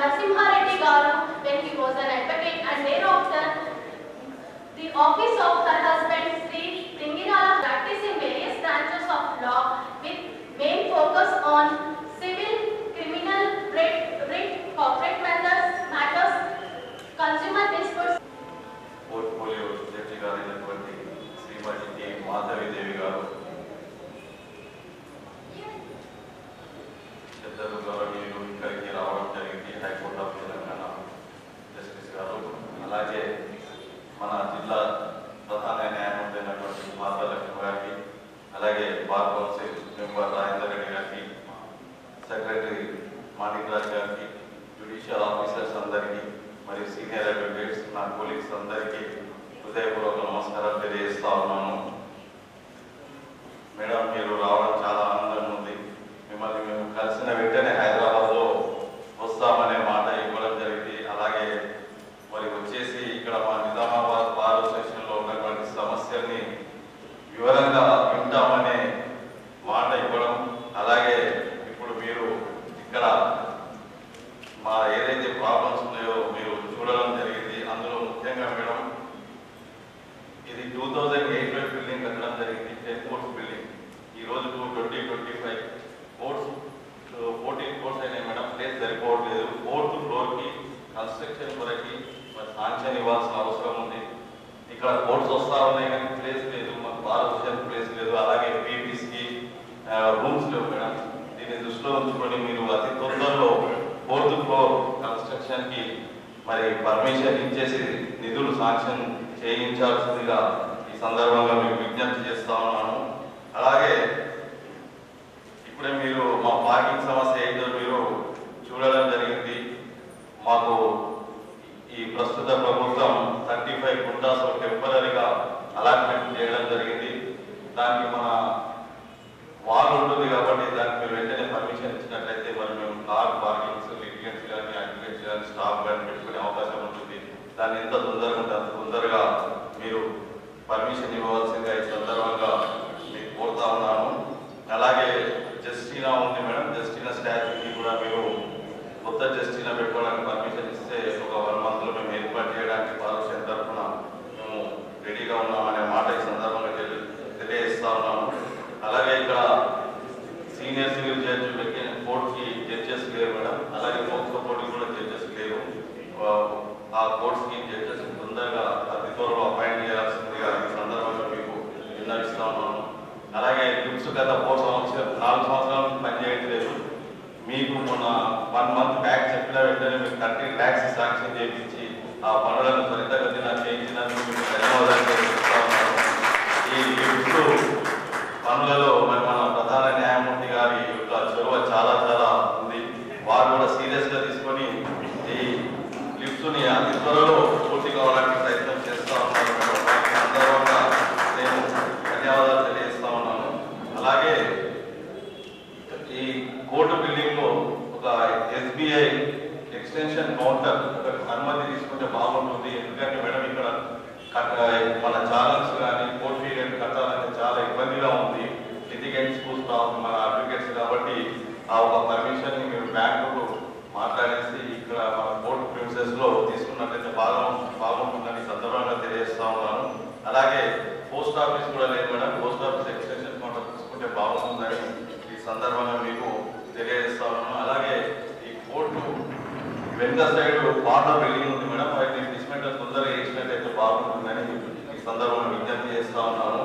Narasimha Garu when he was an advocate, and thereafter the office of her husband Sri Pringinala practiced in various branches of law with main focus on civil, criminal, writ, corporate matters, consumer disputes. Portfolio judge గారైనటువంటి Srimathi T Madhavi Devi గారు, పెద్దలు గౌరవనీయులు ఇక్కడికి రావడం జరిగింది. High court of Telangana justice గారు, అలాగే మన జిల్లా ప్రధాన న్యాయమూర్తి అయినటువంటి మాధవలక్ష్మి గారికి, అలాగే bar council member Rajender Reddy గారికి, సెక్రటరీ మాణిక్రాజ్ గారికి, జ్యుడిషియల్ ఆఫీసర్స్ అందరికీ, మరియు సీనియర్ అడ్వకేట్స్, నా కొలీగ్స్ అందరికీ హృదయపూర్వక నమస్కారాలు తెలియజేస్తా ఉన్నాను. మేడం, మీరు రావడం చాలా ఆనందంగా ఉంది. మిమ్మల్ని మేము కలిసిన వెంటనే హైదరాబాద్లో వస్తామనే మాట ఇవ్వడం జరిగింది. అలాగే మరి వచ్చేసి ఇక్కడ మా నిజామాబాద్ బార్ అసోసియేషన్లో ఉన్నటువంటి సమస్యల్ని వివరంగా వింటామనే మాట ఇవ్వడం, అలాగే ఇప్పుడు మీరు ఇక్కడ మా ఏదైతే ప్రాబ్లమ్స్ ఉన్నాయో మీరు చూడడం జరిగింది. అందులో ముఖ్యంగా మేడం, ఇది 2008లో బిల్డింగ్ కట్టడం జరిగింది, 10 కోర్స్ బిల్డింగ్. ఈరోజు 2025 కోర్స్ 14 కోర్స్ అయినాయి మేడం. ప్లేస్ సరిపోవట్లేదు. 4th ఫ్లోర్కి కన్స్ట్రక్షన్ కొరకి మరి శాంక్షన్ ఇవ్వాల్సిన అవసరం ఉంది. ఇక్కడ కోర్ట్స్ వస్తూ ఉన్నాయి కానీ ప్లేస్ లేదు, మాకు భారతదేశం ప్లేస్ లేదు, అలాగే పీపీస్కి రూమ్స్ లేవు మేడం. దీన్ని దృష్టిలో ఉంచుకొని మీరు అతి తొందరలో 4th ఫ్లోర్ కన్స్ట్రక్షన్కి మరి పర్మిషన్ ఇచ్చేసి నిధులు శాంక్షన్ చేయించాల్సిందిగా ఈ సందర్భంగా మీకు విజ్ఞప్తి చేస్తా ఉన్నాను. అలాగే ఇప్పుడే మీరు మా పార్కింగ్ సమస్య ఏంటో మీరు చూడడం జరిగింది. మాకు ఈ ప్రస్తుత ప్రభుత్వం 35 గుంటాస్ టెంపరీగా అలాట్మెంట్ చేయడం జరిగింది. దానికి మన వాల్ ఉంటుంది కాబట్టి దానికి మీరు వెంటనే పర్మిషన్ ఇచ్చినట్లయితే మరి మేము కార్ పార్కింగ్స్, లిటిగెంట్స్ కానీ, అడ్వకేట్స్ కానీ, స్టాఫ్ కానీ పెట్టుకునే అవకాశం ఉంటుంది. దాన్ని ఎంత తొందరగా ఉంటే అంత తొందరగా మీరు పర్మిషన్ ఇవ్వవలసిందిగా ఈ సందర్భంగా మీకు కోరుతా ఉన్నాను. అలాగే జస్టినా ఉంది మేడం, జస్టినా స్టాచ్యూకి కూడా మీరు కొత్త జస్టినా పెట్టుకోవడానికి పర్మిషన్ ఇస్తే ఒక 1 monthలో మేము ఏర్పాటు చేయడానికి పార్లమెంట్ తరఫున మేము రెడీగా ఉన్నామనే మాట ఈ సందర్భంగా తెలియజేస్తా ఉన్నాము. అలాగే ఇక్కడ సీనియర్ సివిల్ జడ్జి కోర్టుకి జడ్జెస్ లేరు మేడం, అలాగే పోక్సో కోర్టుకి కూడా జడ్జెస్ లేరు. ఆ కోర్ట్స్కి జడ్జెస్ తొందరగా అతి త్వరలో అపాయింట్ చేయాల్సిందిగా ఈ సందర్భంగా మీకు విన్నవిస్తా ఉన్నాను. అలాగే లిప్స్ గత 4 సంవత్సరాల నుంచి పనిచేయట్లేదు. మీకు మొన్న 1 month బ్యాక్ చెప్పిన వెంటనే మీకు 30 lakhs శాంక్షన్ చేయించి ఆ పనులను త్వరితగతిన చేయించినందుకు మీకు ధన్యవాదాలు తెలియజేస్తా ఉన్నాను. ఈ లిప్స్ పనులలో మరి మన ప్రధాన న్యాయమూర్తి గారి యొక్క చొరవ చాలా ఉంది. వారు కూడా సీరియస్గా తీసుకొని ఈ లిఫ్ట్ని అతి త్వరలో పూర్తి కావడానికి ప్రయత్నం చేస్తూ ఉన్నారు. సందర్భంగా నేను ధన్యవాదాలు తెలియజేస్తా ఉన్నాను. అలాగే ఈ కోర్టు బిల్డింగ్లో ఒక SBI ఎక్స్టెన్షన్ కౌంటర్ అనుమతి తీసుకుంటే బాగుంటుంది. ఎందుకంటే మేడం ఇక్కడ మన ఛానల్స్ కానీ కోర్ట్ పీరియడ్ కట్టాలంటే చాలా ఇబ్బందిగా ఉంది. లిటిగెంట్స్ మన అడ్వకేట్స్ కాబట్టి ఆ ఒక పర్మిషన్ని మీరు బ్యాంకు మాట్లాడేసి ఇక్కడ మన కోర్టు ప్రిన్సెస్లో తీసుకున్నట్లయితే బాగుంటుందని సందర్భంగా తెలియజేస్తా ఉన్నాను. అలాగే పోస్ట్ ఆఫీస్ కూడా లేదు madam, post office extension counter తీసుకుంటే బాగుంటుందని ఈ సందర్భంగా మీకు తెలియజేస్తా ఉన్నాను. అలాగే ఈ కోర్టు వెనుక సైడ్ కార్నర్ బిల్డింగ్ ఉంది మేడం, వాటిని డిస్మెంటల్ తొందరగా వేసినట్లయితే బాగుంటుందని ఈ సందర్భంగా విజ్ఞప్తి చేస్తా ఉన్నాను.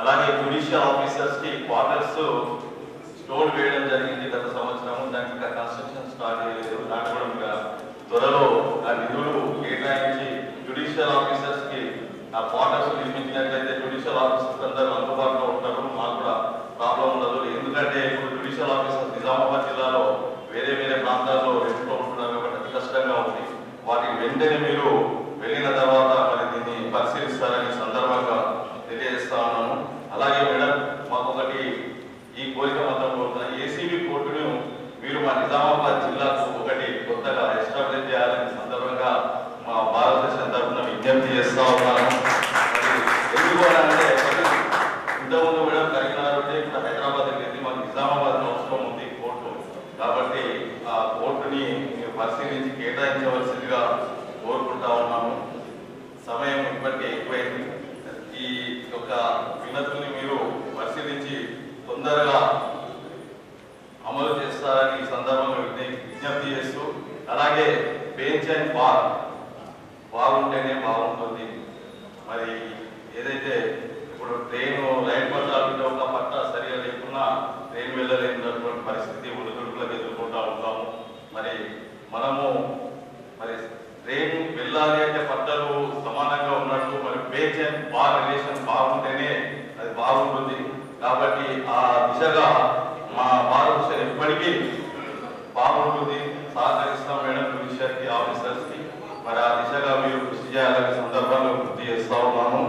అలాగే జ్యుడిషియల్ ఆఫీసర్స్కి క్వార్టర్స్ స్టోన్ వేయడం జరిగింది గత సంవత్సరం. దానికి ఇంకా కన్స్ట్రక్షన్ స్టార్ట్ చేయలేదు. దాన్ని కూడా ఇంకా త్వరలో ఆ నిధులు కేటాయించి జ్యుడిషియల్ ఆఫీసర్స్కి ఆ క్వార్టర్స్ నిర్మించినట్లయితే జ్యుడిషియల్ ఆఫీసర్స్ అందరూ అందుబాటులో ఉంటారు, మాకు కూడా ప్రాబ్లం ఉండదు. ఎందుకంటే ఇప్పుడు జ్యుడిషియల్ ఆఫీసర్స్ నిజామాబాద్ జిల్లాలో వేరే ప్రాంతాల్లో రెంట్లో ఉంటున్నారు కాబట్టి అతి కష్టంగా ఉంది. వాటికి వెంటనే మీరు వెళ్ళిన తర్వాత మరి దీన్ని పరిశీలిస్తారని సందర్భంగా తెలియజేస్తా ఉన్నాను. అలాగే మేడం, మాకు ఒకటి ఈ కోరిక మాత్రం కోరుతున్నా, ఏసీబీ కోర్టును మీరు మా నిజామాబాద్ జిల్లాకు ఒకటి కొత్తగా ఎస్టాబ్లిష్ చేయాలని సందర్భంగా మా భారతదేశం తరఫున విజ్ఞప్తి చేస్తా ఉన్నాను. ఎందుకు అంటే ఇంతకుముందు మేడం కరీంనగర్ ఉంటే ఇప్పుడు హైదరాబాద్ వెళ్ళింది, మాకు నిజామాబాద్ అవసరం ఉంది కోర్టు. కాబట్టి ఆ కోర్టుని పరిశీలించి కేటాయించవలసిందిగా కోరుకుంటా ఉన్నాము. సమయం ఇప్పటికే ఎక్కువైంది. ఈ యొక్క వినతుల్ని మీరు పరిశీలించి తొందరగా అమలు చేస్తారని ఈ సందర్భంగా విజ్ఞప్తి చేస్తూ, అలాగే బెంచ్ అండ్ బార్ బాగుంటేనే బాగుంటుంది. మరి ఏదైతే ఇప్పుడు ట్రైను రైలు పట్టాలు ఒక పట్ట సరిగా లేకున్నా ట్రైన్ వెళ్ళలేనటువంటి పరిస్థితి ఒడిదుడుకులకు ఎదుర్కొంటూ ఉంటాము. మరి మనము ట్రైన్ వెళ్ళాలి అంటే పట్టాలు సమానంగా ఉన్నట్టు మరి బెంచ్ అండ్ బార్ రిలేషన్ బాగుంటేనే అది బాగుంటుంది. కాబట్టి ఆ దిశగా మా భారతదేశం ఎప్పటికీ బాగుంటుంది. సహకరిస్తాం మేడం జ్యుడిషియరీ ఆఫీసర్స్కి. మరి ఆ దిశగా మీరు కృషి చేయాలనే సందర్భంలో గుర్తు చేస్తా ఉన్నాను.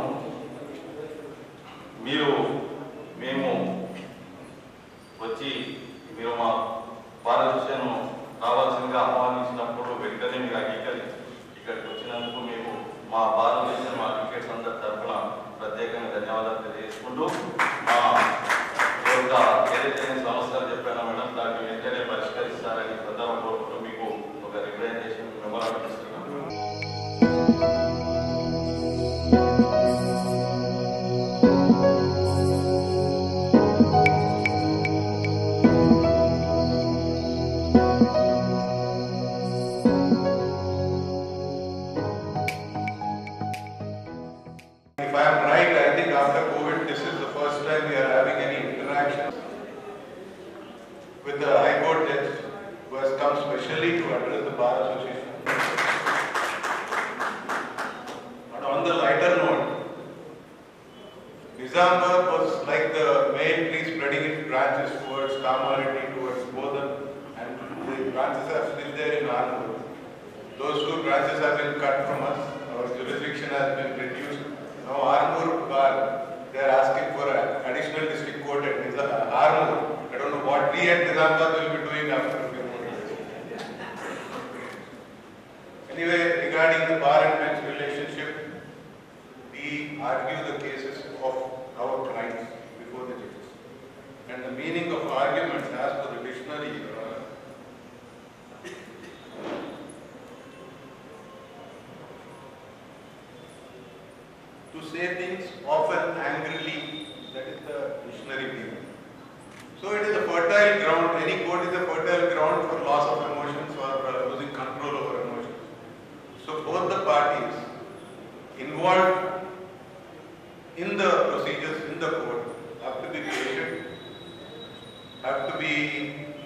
మేము వచ్చి మీరు మా భారతదేశం రావాల్సిందిగా ఆహ్వానించినప్పుడు వెంటనే మీరు అంగీకరించి ఇక్కడికి వచ్చినందుకు మేము మా భారతదేశం మా క్రికెట్ అందరి తరఫున ప్రత్యేకంగా ధన్యవాదాలు తెలియజేసుకుంటూ, మా యొక్క ఏదైతే సమస్యలు చెప్పానో మేడం దాన్ని వెంటనే పరిష్కరిస్తారని సందర్భం కోరుకుంటూ మీకు ఒక రిప్రజెంటేషన్ మెమోరాండం ఇస్తున్నాను. If I am right, I think after COVID, this is the first time we are having any interaction with the High Court judge who has come specially to address the Bar Association. And on the lighter note, Nizamabad was like the main tree spreading its branches towards Kamareddy, towards Bodhan, and the branches are still there in Armur. Those two branches have been cut from us. Our jurisdiction has been reduced. Now Armur Bar, they are asking for an additional district court at Armur. I don't know what we at Nizamabad will be doing after a few more years. Anyway, regarding the bar and bench relationship, we argue the cases of our clients before the judges. And the meaning of arguments as per the dictionary, to say things often angrily, that is the dictionary meaning. So it is a fertile ground, any court is a fertile ground for loss of emotions or losing control over emotions. So both the parties involved in the procedures in the court have to be patient, have to be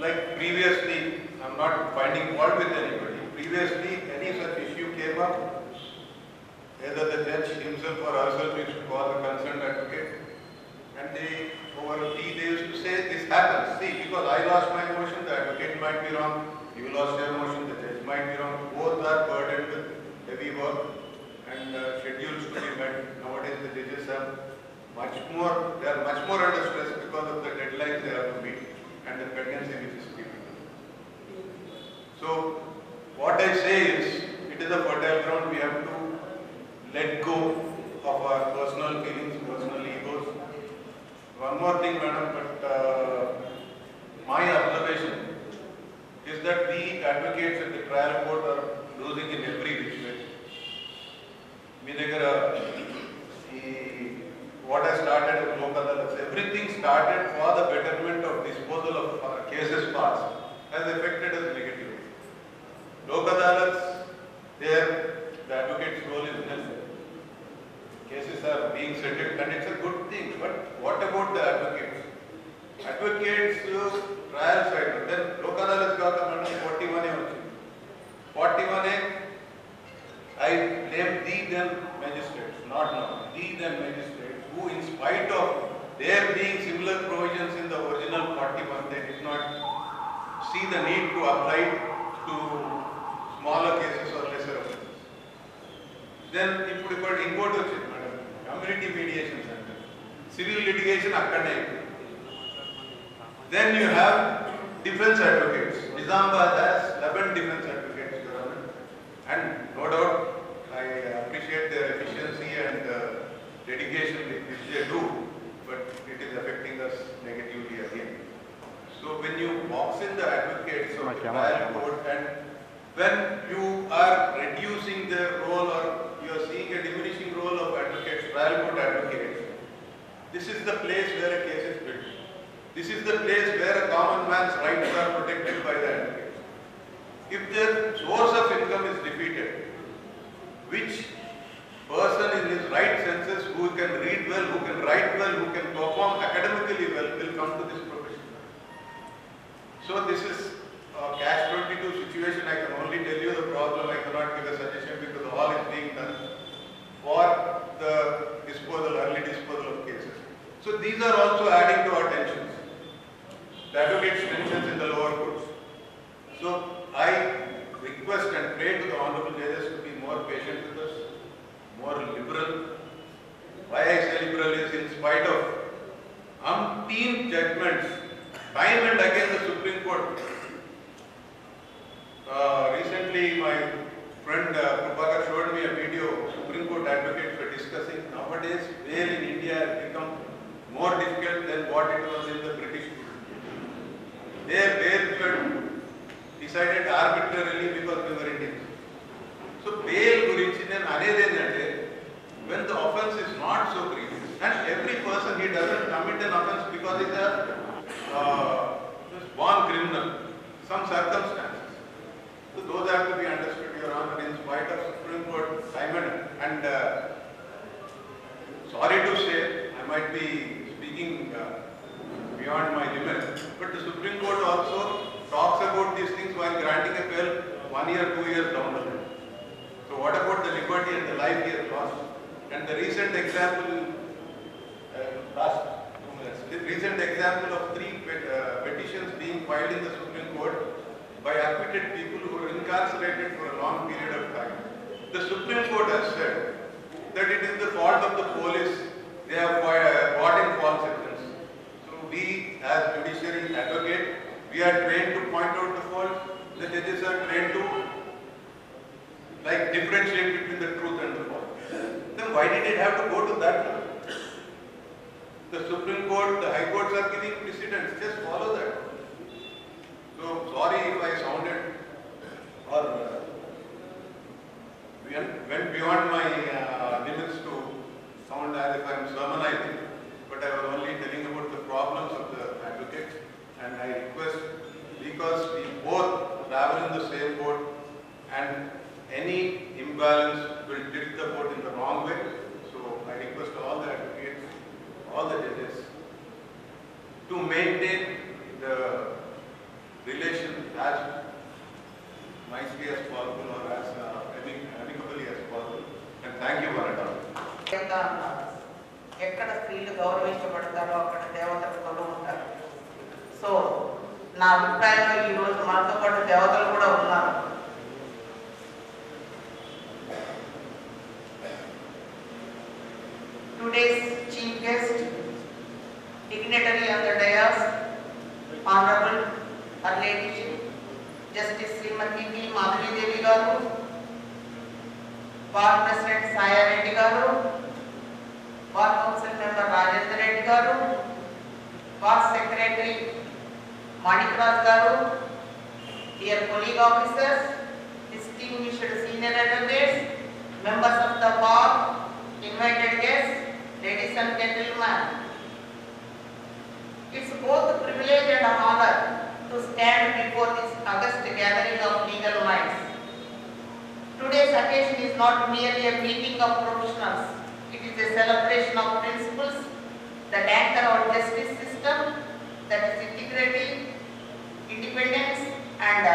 like previously. I'm not finding fault with anybody. Previously, any such issue came up, either the judge himself or herself used to call the concerned advocate, and they, over a tea, they used to say, this happens. See, because I lost my emotion, the advocate might be wrong, you lost your emotion, the judge might be wrong. Both are burdened with heavy work and schedules to be met. Nowadays, the judges have they are much more under stress because of the deadlines they have to meet and the pregnancy which is keeping them. So, what I say is, it is a fertile ground. We have to let go of our personal feelings, personal egos. One more thing, madam, but my observation is that we advocates at the trial court are losing in every which way. What has started with Lok Adalats, everything started for the betterment of disposal of cases passed, has affected us negatively. Lok Adalats, there the advocate's role is nil. Cases are being settled and it's a good thing, but what about the advocates? Advocates trial side, then Lok Adalats got a 41A. 41A, I blame the then magistrates, not now, the then magistrates, who in spite of there being similar provisions in the original 41, they did not see the need to apply to smaller cases or lesser offences. Then import వచ్చింది madam, community mediation center, civil litigation akkane. Then you have defense advocates. Nizamabad has 11 defense advocates, Your Honor. And no doubt, I appreciate their efficiency and dedication which they do, but it is affecting us negatively again. So when you box in the advocates of the trial court and when you are reducing the role or you are seeing a diminishing role of advocates, trial court advocates, this is the place where a case is built. This is the place where a common man's rights are protected by the advocate. If the source of income is defeated, which person in his right senses who can read well, who can write well, who can perform academically well will come to this profession? So this is a catch-22 situation. I can only tell you the problem. I cannot give a suggestion because all is being done for the disposal, early disposal of cases. So these are also adding to our tensions. The advocates' tensions in the lower courts. So I request and pray to the Honorable Judges to be more patient with us, more liberal. Why I say liberal is in spite of umpteen judgments, time and again the Supreme Court. Recently my friend Prabhakar showed me a video. Supreme Court advocates were discussing nowadays bail in India has become more difficult than what it was in the British period. Their bail were decided arbitrarily because we were Indians. So bail gurinchi nenu anedi endante, when the offence is not so grievous, and every person, he doesn't commit an offence because he's a born criminal, some circumstances. So those have to be understood, Your Honor, in spite of Supreme Court time and sorry to say, I might be speaking beyond my limit, but the Supreme Court also talks about these things while granting a bail 1 year, 2 years down the line. So what about the liberty and the life he has lost? And the recent example, the recent example of 3 petitions being filed in the Supreme Court by acquitted people who were incarcerated for a long period of time. The Supreme Court has said that it is the fault of the police. They have brought in false evidence. So we as judiciary advocate, we are trained to point out the fault. The judges are trained to differentiate between the truth and the false. Then why did it have to go to that level? The Supreme Court, the High Courts are giving precedence. Just follow that. So sorry if I sounded or went beyond my limits to sound as if I am sermonizing, but I was only telling about the problems of the advocates, and I request, because we both travel in the same boat and any imbalance will tilt the boat in the wrong way. So I request all the advocates, all the judges to maintain the relation as nicely as possible or as amicably as possible. And thank you for it all. ఎక్కడ స్త్రీలు గౌరవించబడతారో అక్కడ దేవతలు కూడా ఉంటారు. So నా అభిప్రాయంలో ఈ రోజు మనతో పాటు దేవతలు కూడా ఉన్నారు. Today's chief guest, dignitary on the dais, Honorable Her Ladyship Justice Srimati P. Madhavi Devi garu, Bar President Saya Reddy garu, Bar Council Member Rajendra Reddy garu, Bar Secretary Manik Raj garu, dear colleague officers, distinguished senior advocates, members of the bar, invited guests, ladies and gentlemen. It's both a privilege and an honor to stand before this august gathering of legal minds. Today's occasion is not merely a meeting of professionals. It is a celebration of principles that anchor our justice system, that is integrity, independence, and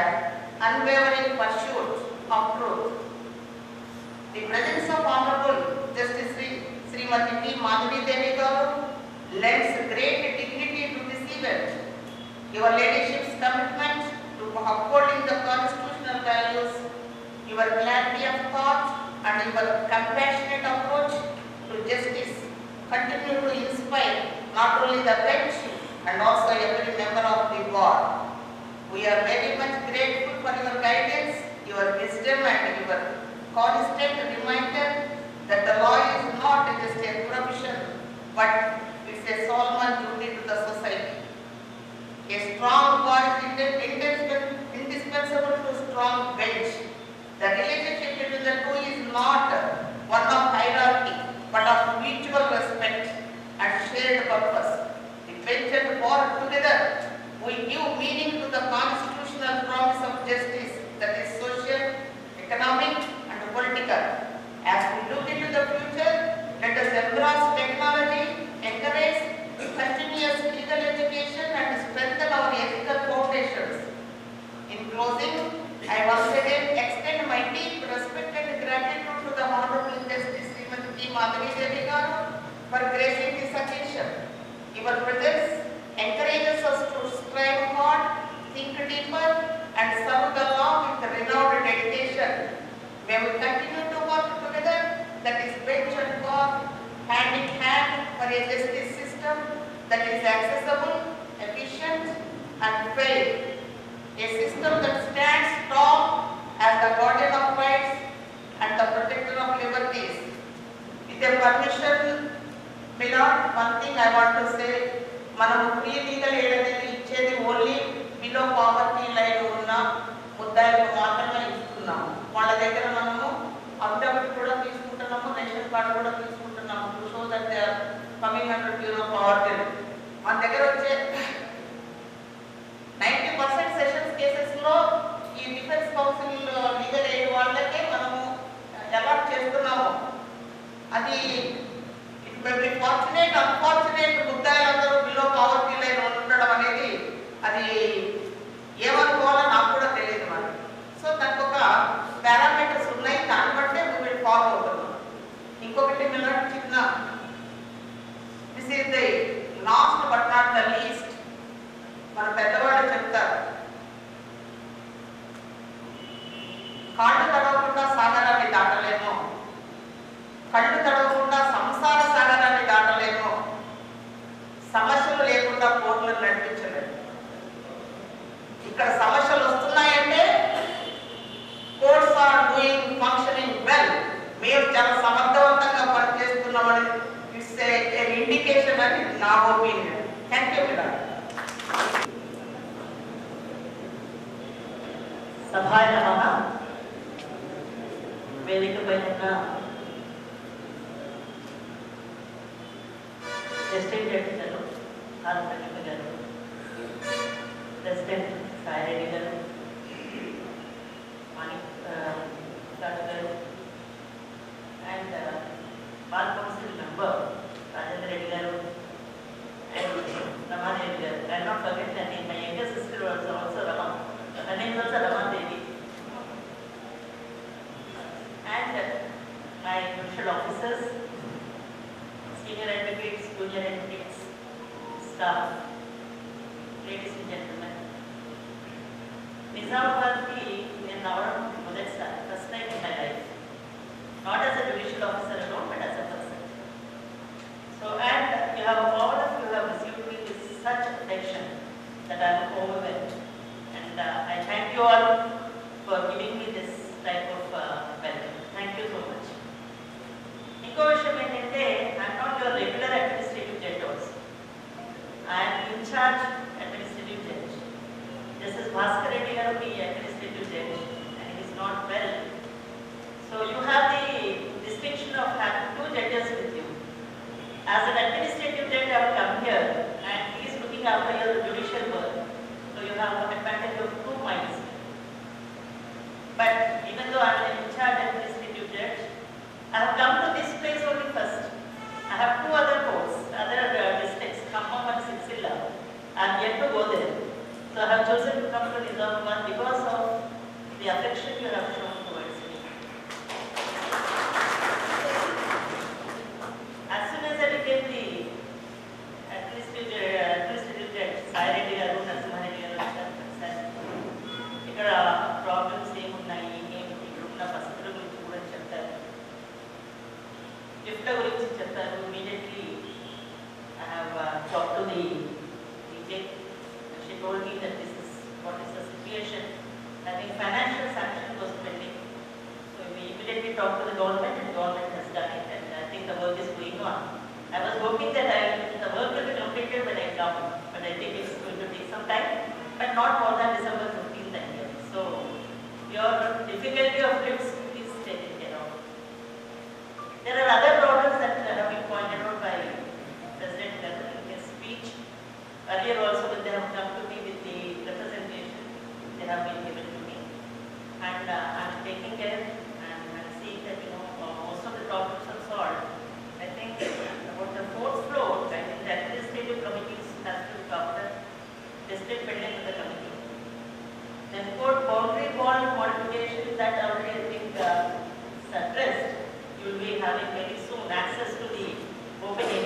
unwavering pursuit of truth. The presence of Honorable Justice Srimati P. Madhavi Devi garu lends great dignity to this event. Your Ladyship's commitment to upholding the constitutional values, your clarity of thought, and your compassionate approach to justice continue to inspire not only the bench and also every member of the board. We are very much grateful for your guidance, your wisdom, and your constant reminder that the law is not just a profession, but it's a solemn duty to the society. A strong bar is indispensable to a strong bench. for gracing this occasion. Your presence encourages us to strive hard, think deeper, and serve the law with renowned dedication. May we continue to work together, that is bench and bar, hand in hand for a justice system that is accessible, efficient, and fair. A system that stands tall as the guardian of rights and the protector of liberties. With your permission, Milord, one thing I want to say, మనము free legal aid అనేది ఇచ్చేది only below poverty line ఉన్న ముద్దాయిలకు మాత్రమే ఇస్తున్నాము. వాళ్ళ దగ్గర మనము affidavit కూడా తీసుకుంటున్నాము, రేషన్ కార్డు కూడా తీసుకుంటున్నాము to show that they are coming under below poverty. మన దగ్గర వచ్చే 90% సెషన్స్ కేసెస్లో ఈ డిఫెన్స్ కౌన్సిల్ లీగల్ ఎయిడ్ వాళ్ళకే మనము అలాట్ చేస్తున్నాము. అది it may be fortunate unfortunate ముద్దాయిలందరూ బిలో పావర్టీ లైన్ ఉండడం అనేది అది ఏమనుకోవాలో నాకు కూడా తెలియదు మరి. సో దానికి ఒక పారామీటర్స్ ఉన్నాయి, దాన్ని బట్టే మేము ఫాలో అవుతున్నాం. ఇంకొకటి మీరు చిన్న this is the last but not the least. మన పెద్దవాళ్ళు చెప్తారు, కాళ్ళు తడవకుండా సాగరాన్ని దాటలేము, కళ్ళు తడవకుండా సంసార సాగరాన్ని దాటలేము, సమస్యలు లేకుండా కోర్టులను నడిపించలేము. ఇక్కడ సమస్యలు వస్తున్నాయంటే courts are doing functioning well, మేము చాలా సమర్థవంతంగా పనిచేస్తున్నామని ఇట్స్ ఏ ఇండికేషన్ అని నా ఒపీనియన్. Thank you madam. సభాయ నమః. వేదిక పైన ఎస్టేట్ జడ్జి గారు, ఆర్పల్లి గారు, ప్రెసిడెంట్ సాయిరెడ్డి గారు, మాణిక్ గారు, and bar council member Rajendra Reddy గారు, అండ్ రమాదేవి గారు. I not forget that name. My younger sister was also Rama. Her name is also Ramadevi. And my judicial officers, senior advocates, junior advocates, staff, ladies and gentlemen. Nizamabad ki నేను రావడం మొదటిసారి, first time in my life. Not as a judicial officer alone, but as a person. So, and you have all of you have received me with such affection that I am overwhelmed. And I thank you all for giving me this type of welcome. Thank you so much. ఇంకో విషయం ఏంటంటే, I'm not your regular administrative judge also. I'm in charge administrative judge. This is Bhaskar Reddy గారు మీ administrative judge and he is not well. So you have the distinction of having two judges with you. As an administrative judge I have come here and he is looking after your judicial work. So you have an advantage of two minds. But even though I am in charge administrative judge, I have come to this place only first. I have two other courts, other districts, Khammam and Sircilla. I am yet to go there. So I have chosen to come to Nizamabad because of the affection you have shown towards me. As soon as I became the administrative judge, Sai garu, Narasimha garu వచ్చారు. ఇక్కడ problems ఏమున్నాయి, ఏమిటి, ఇక్కడ ఉన్న పరిస్థితుల గురించి కూడా చెప్తారు, గిఫ్ట్ల గురించి చెప్తారు. Immediately I have talk to the DJ. She told me that this is what is the situation. I think financial sanction was pending. So we immediately talked to the government and the government has done it, and I think the work is going on. I was hoping that the work will be completed when I come, but I think it's going to take some time, but not more than December 15th and here. So your difficulty of trips is taken care of. There are other problems that have been pointed out by President Garu in his speech. Earlier also, when they have come to me with the representation, they have been given to me, and I am taking care and seeing that most of the problems are solved. I think about the fourth floor, I think the administrative committees has to talk the district building with the committee. Then court boundary wall modifications that already I think is addressed. You will be having very soon access to the open area.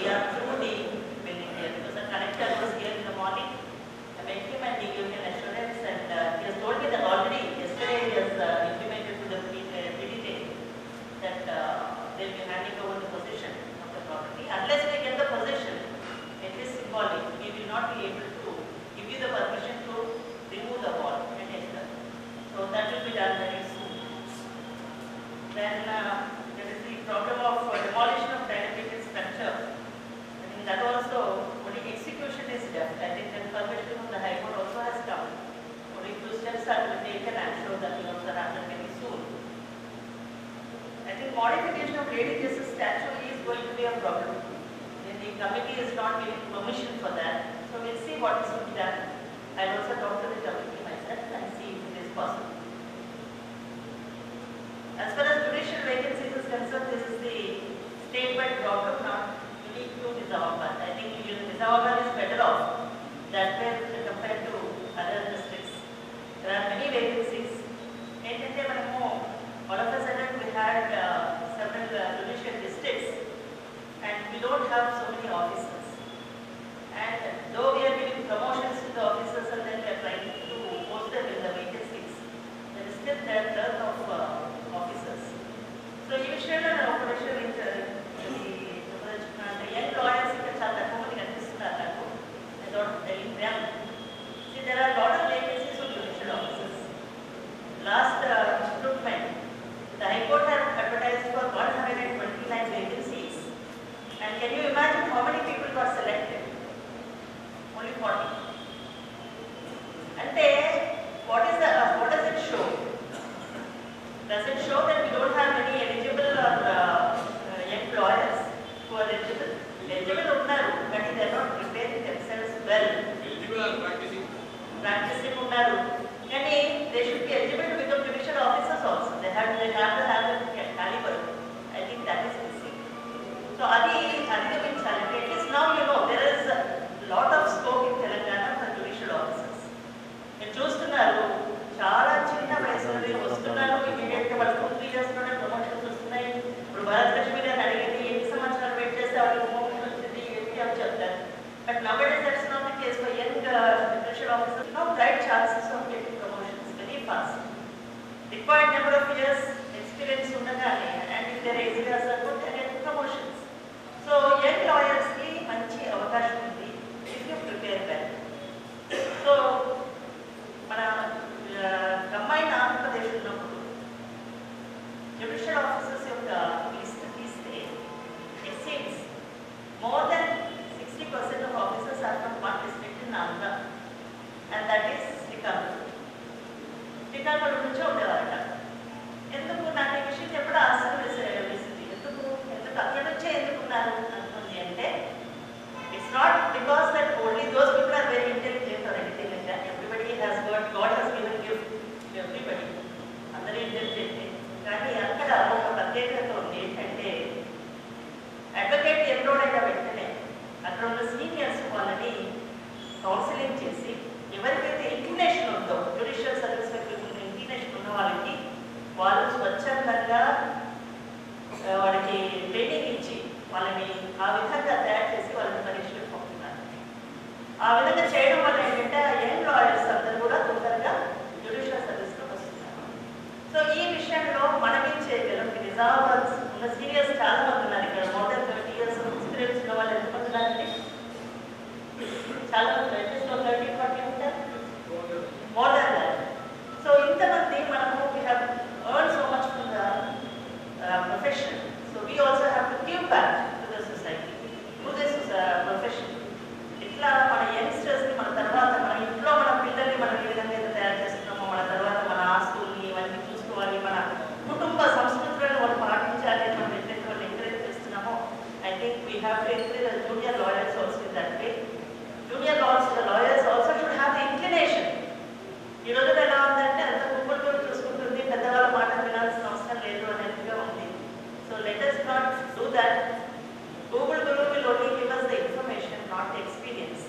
modification of lady justice statute is going to be a problem. The committee is not giving permission for that. So we'll see what is to be done. I'll also talk to the committee myself and see if it is possible. As far as judicial vacancies is concerned, this is the statewide problem, not unique to Nizamabad. I think Nizamabad is better off that way compared to other districts. There are many vacancies. All of a sudden we had several judicial districts and we don't have so many officers. And though we are giving promotions to the officers and then we are trying to post them in the vacancies, there is still their dearth of officers. So ఈ విషయంలో నా ఒక విషయం young lawyers ఇక్కడ చాలా తక్కువ మంది కనిపిస్తున్నారు నాకు. See, there are a lot of vacancies of judicial officers. Last recruitment, the High Court had advertised for 129 vacancies. And can you imagine how many people got selected? Only 40. And what does it show? Does it show that we don't have any eligible or young lawyers who are eligible? Eligible unnaru, but they are not preparing themselves well. Eligible or practicing? Practicing unnaru. And they should be eligible to become judicial officers also. They have to have the caliber. I think that is missing. So at least now you know there is a lot of scope in Telangana for judicial officers. మీరు చూస్తున్నారు చాలా చిన్న వయసులో వస్తున్నారు, ఇమీడియట్గా వాళ్ళకి 3 years లోనే promotions వస్తున్నాయి. ఇప్పుడు భారతలక్ష్మి గారిని అడిగింది ఎన్ని సంవత్సరాలు వెయిట్ చేస్తే వాళ్ళకి ప్రమోషన్ వచ్చింది ఏంటి అని చెప్తారు. But nowadays that's not the case for young judicial officers. No bright chances of getting promotions very fast. Required number of years experience ఉండగానే and if their age is good they get promotions. So young lawyers కి మంచి అవకాశం ఉంది if you prepare well. So మన combine Andhra Pradesh ఉన్నప్పుడు judicial officers యొక్క list తీస్తే it seems more than 60% of officers are from one district in Andhra, and that is Srikakulam. Srikakulam నుంచి ఉండేవారట. ఎందుకు నాకు ఈ విషయం చెప్పడం ఆశ్చర్యం వేసింది. ఎందుకు అక్కడ నుంచే ఎందుకున్నారు అనుకుంది అంటే it's not because that only those people are very intelligent or anything like that. Everybody has God has given gift to everybody. అందరూ ఇంటెలిజెంటే. కానీ అక్కడ ఒక ప్రత్యేకత ఉంది ఏంటంటే అడ్వకేట్ ఎన్రోల్ అయిన వెంటనే అక్కడ ఉన్న సీనియర్స్ వాళ్ళని కౌన్సిలింగ్ చేసి ఎవరికైతే ఇంక్లినేషన్ ఉందో జ్యుడిషియల్ సర్వీస్ వైపు ఇంక్లినేషన్ ఉన్న వాళ్ళకి వాళ్ళు స్వచ్ఛందంగా వాళ్ళకి ట్రైనింగ్ ఇచ్చి వాళ్ళని ఆ విధంగా తయారు చేసి వాళ్ళని పరీక్షలకు పంపుతున్నారు. ఆ విధంగా చేయడం వల్ల ఏంటంటే యంగ్ లాయర్స్ అందరూ కూడా తొందరగా జ్యుడిషియల్ సర్వీస్లో వస్తున్నారు. సో ఈ విషయంలో మనం ఏం చేయగలం? నిజామాబాద్ ఉన్న సీనియర్స్ చాలా మంది ఉన్నారు ఇక్కడ. మోర్ దెన్ 30 years ఎక్స్పీరియన్స్ ఉన్న వాళ్ళు ఎంతమంది ఉన్నారండి? చాలా మంది. అట్లీస్ట్ 30-40 ఉంటారు. More than that. సో ఇంతమంది మనము we have earn so much from the profession. So we also have to give back to the society to this profession. ఇట్లా మన యంగ్స్టర్స్ని మన తర్వాత మన ఇంట్లో మన పిల్లల్ని మనం ఏ విధంగా అయితే తయారు చేస్తున్నామో మన తర్వాత మన ఆస్తుల్ని ఇవన్నీ చూసుకోవాలి, మన కుటుంబ సంస్కృతులను వాళ్ళు పాటించాలి అని మనం ఎట్లయితే వాళ్ళు ఎంకరేజ్ చేస్తున్నామో I think we have to encourage the junior lawyers also in that way. Junior lawyers also should have the inclination. ఈ రోజున ఎలా ఉందంటే అంత గుంపులతో చూసుకుంటుంది, పెద్దవాళ్ళ మాట వినాల్సిన అవసరం లేదు అనేదిగా ఉంది. So let us not do that. Google will only give us the information, not the experience.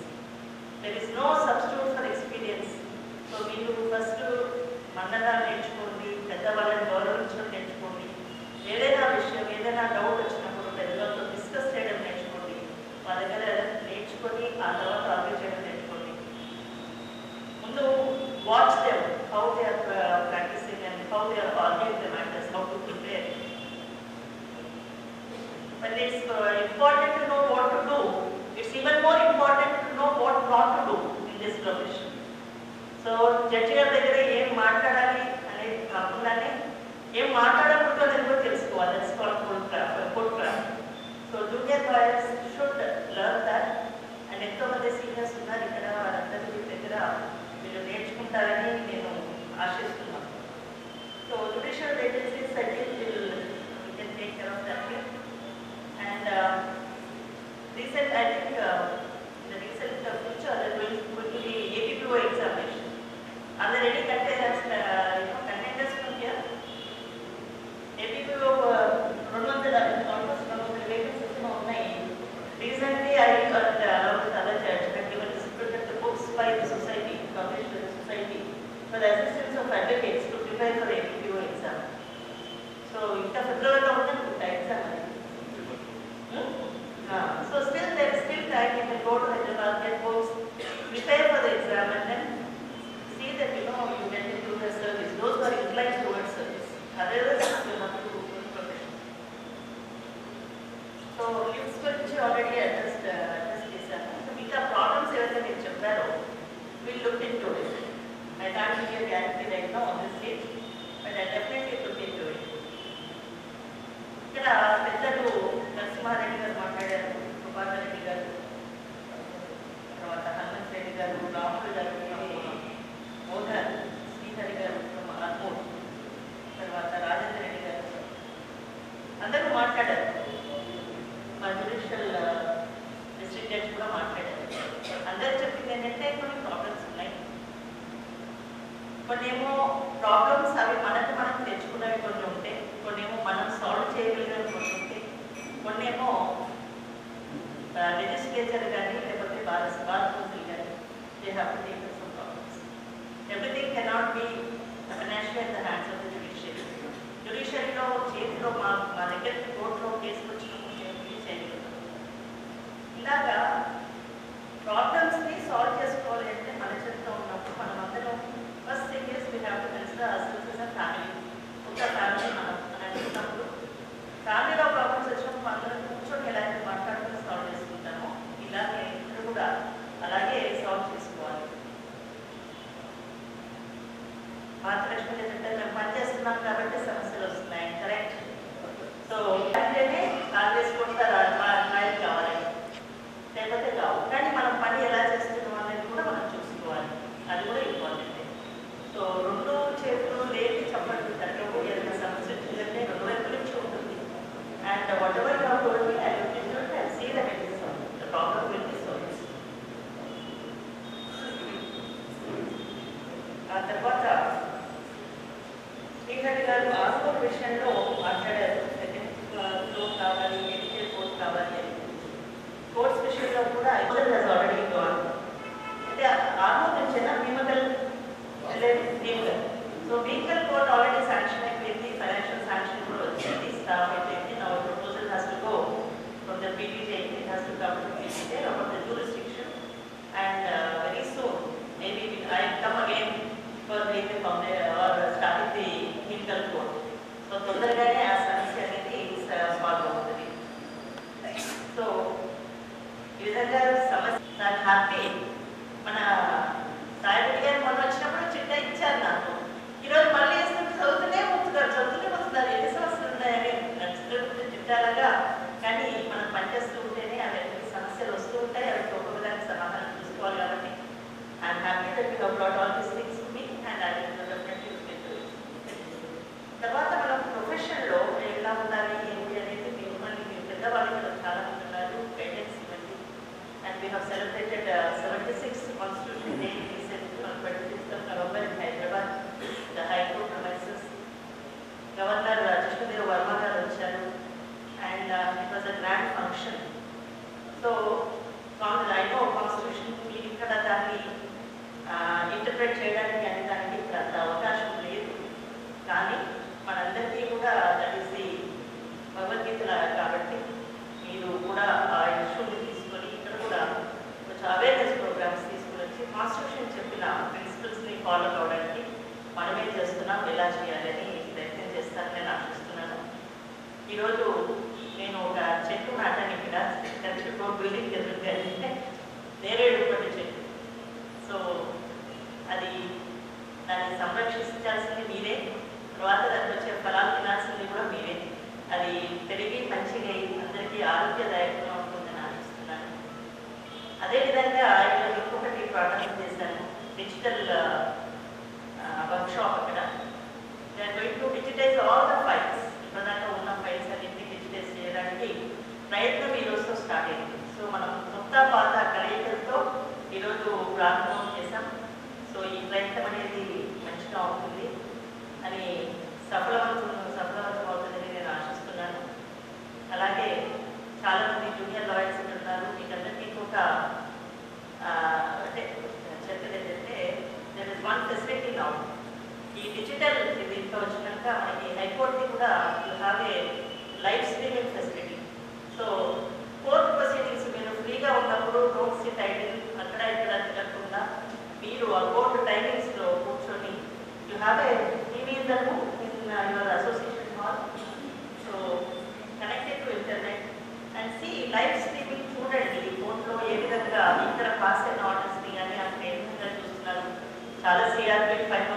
There is no substitute for experience. So మీరు ఫస్ట్ మన్నగా నేర్చుకోండి, పెద్దవాళ్ళని గౌరవించడం నేర్చుకోండి. ఏదైనా విషయం ఏదైనా డౌట్ వచ్చినప్పుడు పెద్దవాళ్ళతో డిస్కస్ చేయడం నేర్చుకోండి. వాళ్ళ దగ్గర నేర్చుకొని ఆ తర్వాత ఆర్గ్యూ చేయడం నేర్చుకోండి. ముందు watch them, how they are practicing and how they are arguing the matters, how to prepare. But it's important to know what to do. It's even more important to know what not to do in this profession. So judge గారి దగ్గర ఏం మాట్లాడాలి అనేది కాకుండానే ఏం మాట్లాడకూడదు అనేది కూడా తెలుసుకోవాలి. That's called court craft. So junior lawyers should learn that. And ఎంతోమంది సీనియర్స్ ఉన్నారు ఇక్కడ, వాళ్ళందరి దగ్గర మీరు నేర్చుకుంటారని నేను ఆశిస్తున్నాను. So judicial vacancies I think we can take advocates to prepare for the APPO exam. So, in February, exam. So, still there is still time. You can go to Hyderabad, get books, prepare for the exam, and then see that you get into the service. Those who are inclined towards service. Otherwise, you have to do profession. So, lifts guరించి already addressed చేశాను. మిగతా problems ఏవైతే మీరు చెప్పారో we'll look into it. I can't give you a guarantee right now on this stage, but I definitely look into it. ఇక్కడ పెద్దలు నరసింహారెడ్డి గారు మాట్లాడారు, ప్రభాకర్ రెడ్డి గారు, తర్వాత హనుమంత్ రెడ్డి గారు, రాములు గారు, మోహన్ శ్రీహరి గారు, అన్మోల్, తర్వాత రాజేంద్ర రెడ్డి గారు, అందరూ మాట్లాడారు. మా జ్యుడిషియల్ డిస్ట్రిక్ట్ జడ్జి కూడా మాట్లాడారు. అందరూ చెప్పింది ఏంటంటే కొన్ని ప్రాబ్లమ్స్ ఉన్నాయి. కొన్నేమో ప్రాబ్లమ్స్ అవి మనం తెచ్చుకున్నవి కొన్ని ఉంటాయి, కొన్నేమో మనం సాల్వ్ చేయగలిగినవి కొన్ని ఉంటాయి, కొన్నేమో లెజిస్లేచర్ కానీ లేకపోతే బార్ కౌన్సిల్ కానీ they have to take some problems. Everything cannot be financial in the hands of the judiciary. జ్యుడిషియరీలో చేతిలో మా దగ్గరికి కోర్టులో కేసు వచ్చినప్పుడు చేయగలుగుతాం. ఇలాగా ప్రాబ్లమ్స్ని సాల్వ్ చేసుకోవాలి అంటే మన చేతిలో ఉన్నప్పుడు మనం అందరం first thing is we have to consider ourselves as a family. ఒక ఫ్యామిలీ మనం అనుకున్నప్పుడు ఫ్యామిలీలో ప్రాబ్లమ్స్ వచ్చినప్పుడు అందరం కూర్చొని ఎలా అయితే మాట్లాడుకుని సాల్వ్ చేసుకుంటామో ఇలాగే ఇక్కడ కూడా అలాగే సాల్వ్ చేసుకోవాలి. భారతలక్ష్మి ఏంటంటే మేము పనిచేస్తున్నాం కాబట్టి సమస్యలు వస్తున్నాయి, కరెక్ట్. సో అంటేనే కాంగ్రెస్ కొడతారు నాయకు కావాలి లేకపోతే కావు, కానీ మనం పని ఎలా చేస్తున్నాం అనేది కూడా మనం చూసుకోవాలి, అది కూడా ఇంపార్టెంట్. సో రెండు చేతులు లేని చెప్పండి తగ్గవు, ఏదైనా సమస్య వచ్చిందంటే రెండు వైపుల నుంచి ఉంటుంది. And whatever you have told me I will give you and see that it is solved. The problem will be solved. ఆ తర్వాత శ్రీహరి గారు ఆస్కోర్ విషయంలో మాట్లాడారు. సెకండ్ ఫ్లోర్ కావాలి, ఎడిటెడ్ కోర్స్ కావాలి అని. కోర్స్ విషయంలో కూడా ఆల్రెడీ గాన్ అంటే ఆర్మూర్ నుంచేనా భీమకల్ వెళ్ళేది? Bhimgal. So Bhimgal court already sanction అయిపోయింది, ఫైనాన్షియల్ శాంక్షన్ కూడా వచ్చింది, స్టాఫ్ అయిపోయింది. నా proposal has to go from the PDJ, it has to come to PDJ about the jurisdiction and very soon maybe I come again for making or starting the Bhimgal court. So తొందరగానే ఆ సమస్య అనేది solve అవుతుంది. So ఈ విధంగా సమస్య నాకు happy. మన సాయిరెడ్డి గారు మొన్న వచ్చినప్పుడు చిట్టా ఇచ్చారు నాకు. ఈరోజు మళ్ళీ వేస్తుంటే చదువుతూనే పోతున్నారు ఎన్ని సమస్యలు ఉన్నాయని నచ్చుతుంటే చిట్టాలుగా. కానీ మనం పనిచేస్తూ ఉంటేనే అవి సమస్యలు వస్తూ ఉంటాయి, అవి ఒక్కొక్క దానికి సమాధానం చూసుకోవాలి. కాబట్టి I'm happy that you have brought all these things to me and I will definitely look into it. తర్వాత మనం ప్రొఫెషన్లో ఎలా ఉండాలి ఏంటి అనేది మీరు పెద్దవాళ్ళు ఇక్కడ చాలా మంది ఉన్నారు, గైడెన్స్ ఇవ్వండి. And we have celebrated 76th Constitution Day recently on 26th of November in Hyderabad, the High Court premises. Governor Krishnadev Verma garu vacharu and it was a grand function. So, I know Constitution మీరు ఇక్కడ దాన్ని interpret చేయడానికి అనే దానికి ఇక్కడ అంత అవకాశం లేదు, కానీ మనందరికీ కూడా దట్ ఈస్ ది భగవద్గీత కాబట్టి మీరు కూడా ఆ ఇష్యూని తీసుకొని ఇక్కడ కూడా కొంచెం అవేర్నెస్ ప్రోగ్రామ్స్ తీసుకుని వచ్చి కాన్స్టిట్యూషన్ చెప్పిన ప్రిన్సిపల్స్ని ఫాలో అవడానికి మనమే చేస్తున్నాం, ఎలా చేయాలని ప్రయత్నం చేస్తానని నేను ఆశిస్తున్నాను. ఈరోజు నేను ఒక చెట్టు నాటాను ఇక్కడ బిల్డింగ్ ఎదురుగానే, నేరేడు పండు చెట్టు. సో అది దాన్ని సంరక్షించాల్సింది మీరే, తర్వాత దానికి వచ్చే ఫలాలు తినాల్సింది కూడా మీరే. అది పెరిగి మంచిగా అందరికీ ఆరోగ్యదాయకంగా ఉంటుందని ఆశిస్తున్నాను. అదేవిధంగా ఇంకొకటి ప్రారంభం చేశాను, డిజిటల్ వర్క్షాప్. అక్కడ they are going to digitize all the files. ఇప్పటిదాకా ఉన్న ఫైల్స్ అన్నింటినీ డిజిటైజ్ చేయడానికి ప్రయత్నం ఈరోజుతో స్టార్ట్ అయింది. సో మనం కొత్త పాత కలయికలతో ఈరోజు ప్రారంభం చేశాం. సో ఈ ప్రయత్నం అనేది మంచిగా ఉంటుంది అని సఫలవంతం అవుతుందని నేను ఆశిస్తున్నాను. అలాగే చాలామంది జూనియర్ లాయర్స్ ఉన్నారు, మీకందరికీ ఇంకొక అంటే చెప్పేది ఏంటంటే there is one facility now. ఈ డిజిటల్ దీంట్లో వచ్చినాక మనకి హైకోర్టుకి కూడా you have A live streaming facility. So court proceedings మీరు ఫ్రీగా ఉన్నప్పుడు డోంట్ సిట్ ఐడిల్, అక్కడ ఇక్కడ తిరగకుండా మీరు ఆ కోర్టు టైమింగ్స్లో కూర్చొని you have a TV in your association hall. So connected to internet and see live streaming చూడండి. కోర్టులో ఏ విధంగా ఇక్కడ పాస్ అయిన ఆర్డర్స్ని కానీ అక్కడ ఏ విధంగా చూస్తున్నారు. చాలా సిఆర్పీ 5